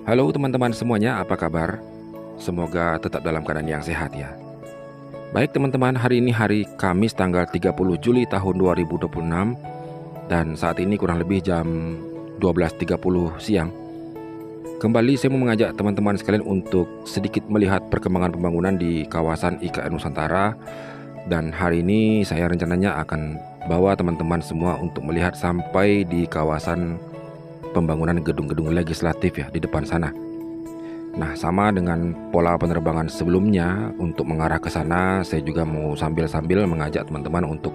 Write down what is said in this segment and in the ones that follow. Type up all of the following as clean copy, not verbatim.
Halo teman-teman semuanya, apa kabar? Semoga tetap dalam keadaan yang sehat ya. Baik teman-teman, hari ini hari Kamis tanggal 30 Juli tahun 2026 dan saat ini kurang lebih jam 12.30 siang. Kembali saya mau mengajak teman-teman sekalian untuk sedikit melihat perkembangan pembangunan di kawasan IKN Nusantara. Dan hari ini saya rencananya akan bawa teman-teman semua untuk melihat sampai di kawasan pembangunan gedung-gedung legislatif ya di depan sana. Nah, sama dengan pola penerbangan sebelumnya, untuk mengarah ke sana, saya juga mau sambil-sambil mengajak teman-teman untuk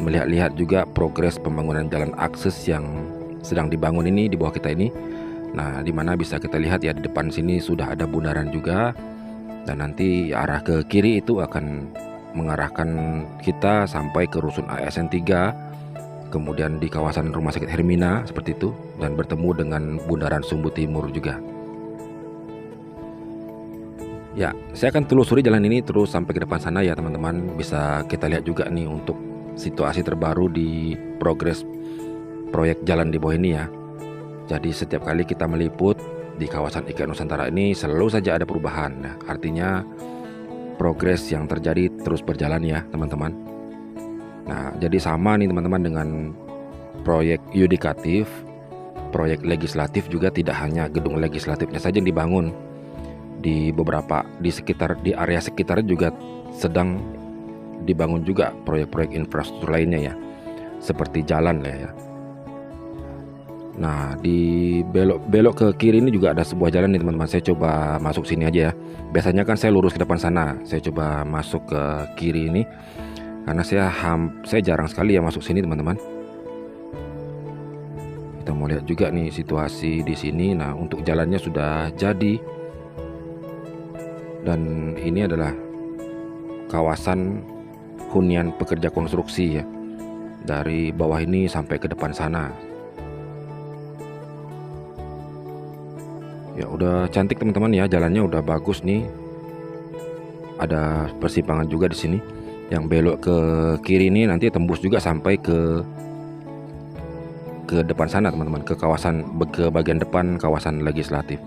melihat-lihat juga progres pembangunan jalan akses yang sedang dibangun ini di bawah kita ini. Nah, di mana bisa kita lihat ya di depan sini sudah ada bundaran juga, dan nanti arah ke kiri itu akan mengarahkan kita sampai ke rusun ASN 3, kemudian di kawasan Rumah Sakit Hermina seperti itu, dan bertemu dengan bundaran Sumbu Timur juga. Ya, saya akan telusuri jalan ini terus sampai ke depan sana ya teman-teman. Bisa kita lihat juga nih untuk situasi terbaru di progres proyek jalan di bawah ini ya. Jadi setiap kali kita meliput di kawasan IKN Nusantara ini selalu saja ada perubahan. Nah, artinya progres yang terjadi terus berjalan ya teman-teman. Nah, jadi sama nih teman-teman dengan proyek yudikatif, proyek legislatif juga tidak hanya gedung legislatifnya saja yang dibangun. Di area sekitar juga sedang dibangun juga proyek-proyek infrastruktur lainnya ya, seperti jalan lah ya. Nah, di belok ke kiri ini juga ada sebuah jalan nih teman-teman. Saya coba masuk sini aja ya. Biasanya kan saya lurus ke depan sana. Saya coba masuk ke kiri ini karena saya jarang sekali ya masuk sini teman-teman. Kita mau lihat juga nih situasi di sini. Nah, untuk jalannya sudah jadi. Dan ini adalah kawasan hunian pekerja konstruksi ya. Dari bawah ini sampai ke depan sana. Ya udah cantik teman-teman ya, jalannya udah bagus nih. Ada persimpangan juga di sini. Yang belok ke kiri ini nanti tembus juga sampai ke depan sana teman-teman, ke bagian depan kawasan legislatif.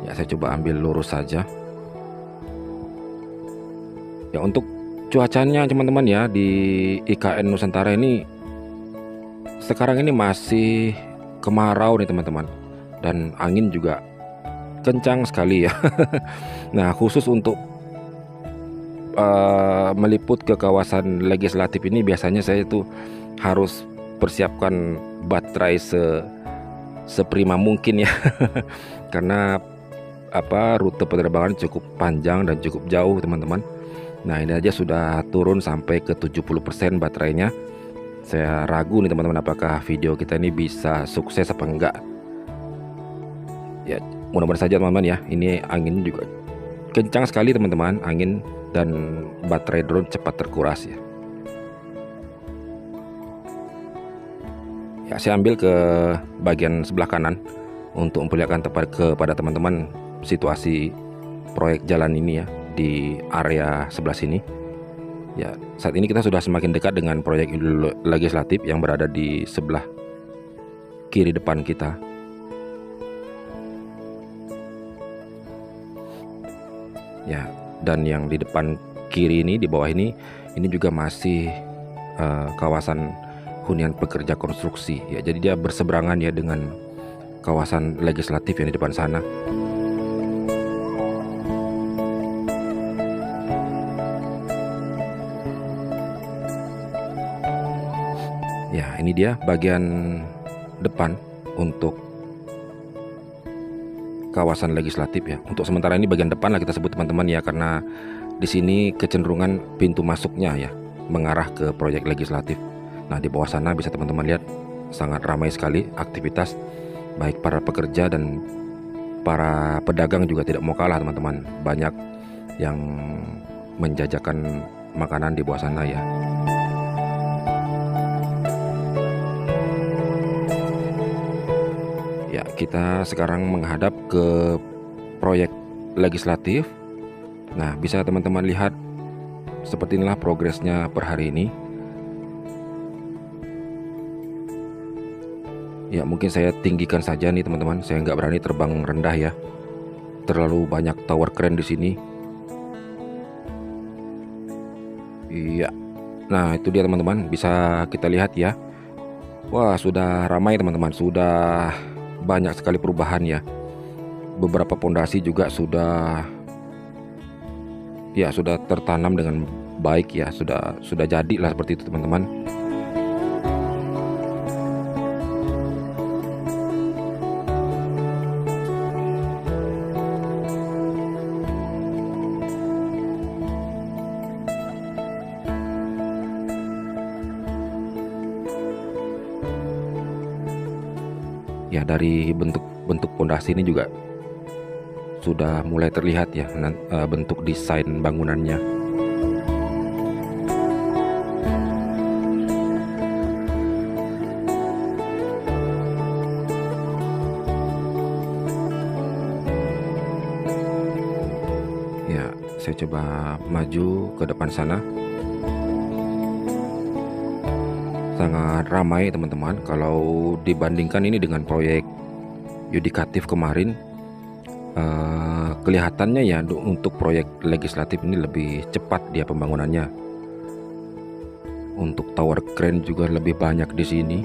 Ya, saya coba ambil lurus saja. Ya, untuk cuacanya teman-teman ya di IKN Nusantara ini sekarang ini masih kemarau nih teman-teman, dan angin juga kencang sekali ya. Nah, khusus untuk meliput ke kawasan legislatif ini biasanya saya itu harus persiapkan baterai seprima mungkin ya. Karena rute penerbangan cukup panjang dan cukup jauh teman-teman. Nah, ini aja sudah turun sampai ke 70% baterainya. Saya ragu nih teman-teman, apakah video kita ini bisa sukses apa enggak. Ya, mudah-mudahan saja teman-teman ya. Ini angin juga kencang sekali teman-teman, angin, dan baterai drone cepat terkuras ya. Ya, saya ambil ke bagian sebelah kanan untuk memperlihatkan kepada teman-teman situasi proyek jalan ini ya di area sebelah sini. Ya, saat ini kita sudah semakin dekat dengan proyek legislatif yang berada di sebelah kiri depan kita. Ya, dan yang di depan kiri ini, di bawah ini juga masih kawasan hunian pekerja konstruksi ya. Jadi dia berseberangan ya dengan kawasan legislatif yang di depan sana. Ya, ini dia bagian depan untuk kawasan legislatif ya. Untuk sementara ini bagian depan lah kita sebut teman-teman ya, karena di sini kecenderungan pintu masuknya ya mengarah ke proyek legislatif. Nah, di bawah sana bisa teman-teman lihat sangat ramai sekali aktivitas, baik para pekerja dan para pedagang juga tidak mau kalah teman-teman. Banyak yang menjajakan makanan di bawah sana ya. Ya, kita sekarang menghadap ke proyek legislatif. Nah, bisa teman-teman lihat seperti inilah progresnya per hari ini. Ya mungkin saya tinggikan saja nih teman-teman, saya nggak berani terbang rendah ya. Terlalu banyak tower crane di sini. Iya. Nah, itu dia teman-teman, bisa kita lihat ya. Wah, sudah ramai teman-teman, sudah banyak sekali perubahan ya. Beberapa pondasi juga sudah tertanam dengan baik ya, sudah jadilah seperti itu teman-teman. Ya, dari bentuk pondasi ini juga sudah mulai terlihat ya bentuk desain bangunannya. Ya, saya coba maju ke depan sana. Sangat ramai teman-teman. Kalau dibandingkan ini dengan proyek yudikatif kemarin, kelihatannya ya untuk proyek legislatif ini lebih cepat dia pembangunannya. Untuk tower crane juga lebih banyak di sini.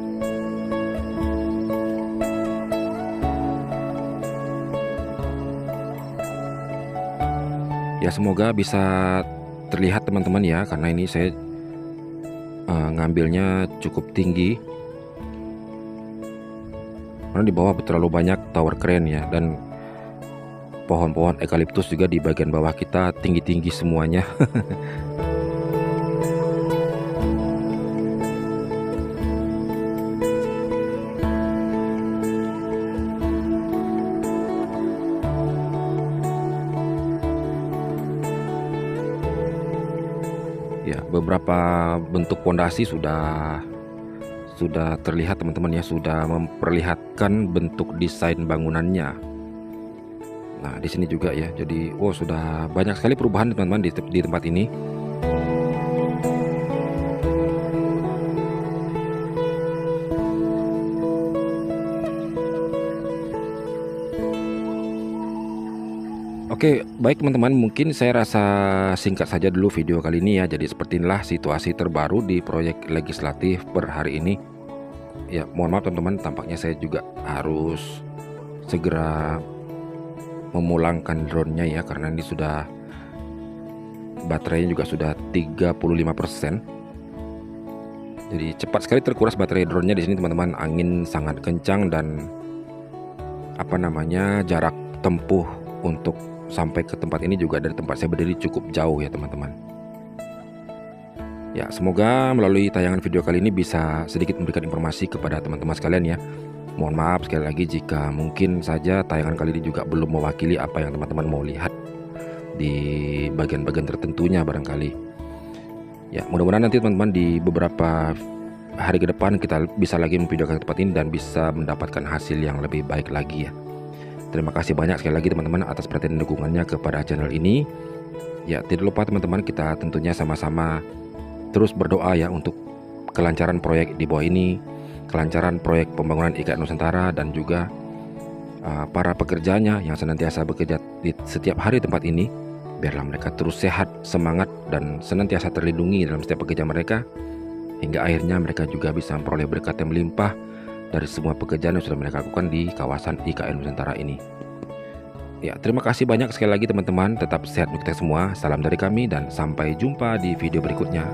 Ya, semoga bisa terlihat teman-teman ya, karena ini saya ngambilnya cukup tinggi karena di bawah terlalu banyak tower crane ya, dan pohon-pohon eukaliptus juga di bagian bawah kita tinggi-tinggi semuanya. Ya, beberapa bentuk pondasi sudah terlihat teman-teman ya, sudah memperlihatkan bentuk desain bangunannya. Nah, di sini juga ya. Jadi, sudah banyak sekali perubahan teman-teman di tempat ini. Oke, baik teman-teman, mungkin saya rasa singkat saja dulu video kali ini ya. Jadi seperti inilah situasi terbaru di proyek legislatif per hari ini. Ya, mohon maaf teman-teman, tampaknya saya juga harus segera memulangkan drone-nya ya, karena ini sudah baterainya juga sudah 35%. Jadi cepat sekali terkuras baterai drone-nya di sini teman-teman. Angin sangat kencang dan jarak tempuh untuk sampai ke tempat ini juga dari tempat saya berdiri cukup jauh ya teman-teman. Ya, semoga melalui tayangan video kali ini bisa sedikit memberikan informasi kepada teman-teman sekalian ya. Mohon maaf sekali lagi jika mungkin saja tayangan kali ini juga belum mewakili apa yang teman-teman mau lihat di bagian-bagian tertentunya barangkali. Ya, mudah-mudahan nanti teman-teman di beberapa hari ke depan kita bisa lagi memvideokan tempat ini dan bisa mendapatkan hasil yang lebih baik lagi ya. Terima kasih banyak sekali lagi teman-teman atas perhatian dan dukungannya kepada channel ini. Ya, tidak lupa teman-teman, kita tentunya sama-sama terus berdoa ya untuk kelancaran proyek di bawah ini, kelancaran proyek pembangunan IKN Nusantara, dan juga para pekerjanya yang senantiasa bekerja di setiap hari tempat ini. Biarlah mereka terus sehat, semangat, dan senantiasa terlindungi dalam setiap pekerjaan mereka, hingga akhirnya mereka juga bisa memperoleh berkat yang melimpah dari semua pekerjaan yang sudah mereka lakukan di kawasan IKN Nusantara ini. Ya, terima kasih banyak sekali lagi teman-teman. Tetap sehat untuk kita semua. Salam dari kami dan sampai jumpa di video berikutnya.